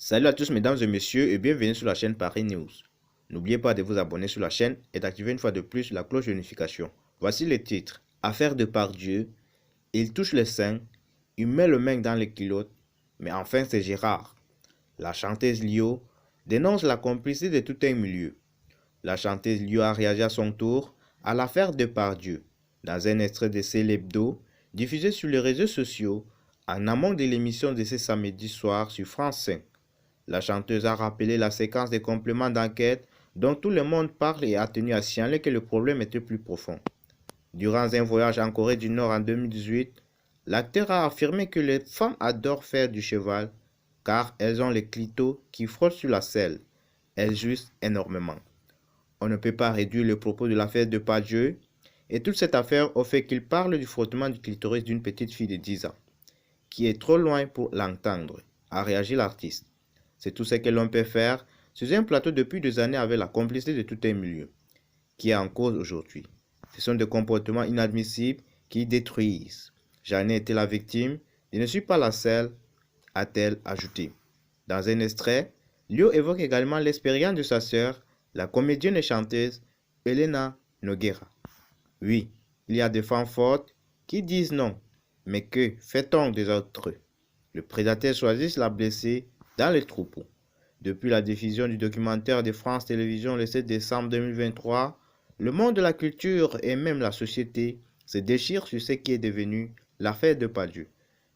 Salut à tous mesdames et messieurs et bienvenue sur la chaîne Paris News. N'oubliez pas de vous abonner sur la chaîne et d'activer une fois de plus la cloche de notification. Voici les titres. Affaire de Pardieu, il touche les seins, il met le main dans les culottes, mais enfin c'est Gérard. La chanteuse Lio dénonce la complicité de tout un milieu. La chanteuse Lio a réagi à son tour à l'affaire de Pardieu dans un extrait de Célébdo diffusé sur les réseaux sociaux en amont de l'émission de ce samedi soir sur France 5. La chanteuse a rappelé la séquence des compléments d'enquête dont tout le monde parle et a tenu à signaler que le problème était plus profond. Durant un voyage en Corée du Nord en 2018, l'acteur a affirmé que les femmes adorent faire du cheval car elles ont les clitos qui frottent sur la selle. Elles jouissent énormément. On ne peut pas réduire le propos de l'affaire de Pardieu et toute cette affaire au fait qu'il parle du frottement du clitoris d'une petite fille de 10 ans, qui est trop loin pour l'entendre, a réagi l'artiste. C'est tout ce que l'on peut faire sur un plateau depuis des années avec la complicité de tout un milieu, qui est en cause aujourd'hui. Ce sont des comportements inadmissibles qui détruisent. J'en ai été la victime, je ne suis pas la seule, a-t-elle ajouté. Dans un extrait, Lio évoque également l'expérience de sa sœur, la comédienne et chanteuse Elena Noguera. Oui, il y a des femmes fortes qui disent non, mais que fait-on des autres? Le prédateur choisit la blessée dans les troupeaux. Depuis la diffusion du documentaire de France Télévisions le 7 décembre 2023, le monde de la culture et même la société se déchirent sur ce qui est devenu l'affaire de Pardieu.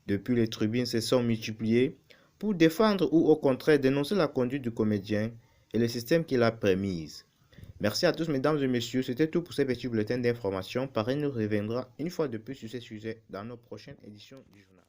Depuis, les tribunes se sont multipliées pour défendre ou au contraire dénoncer la conduite du comédien et le système qui l'a permise. Merci à tous mesdames et messieurs, c'était tout pour ce petit bulletin d'information. Paris nous reviendra une fois de plus sur ce sujet dans nos prochaines éditions du journal.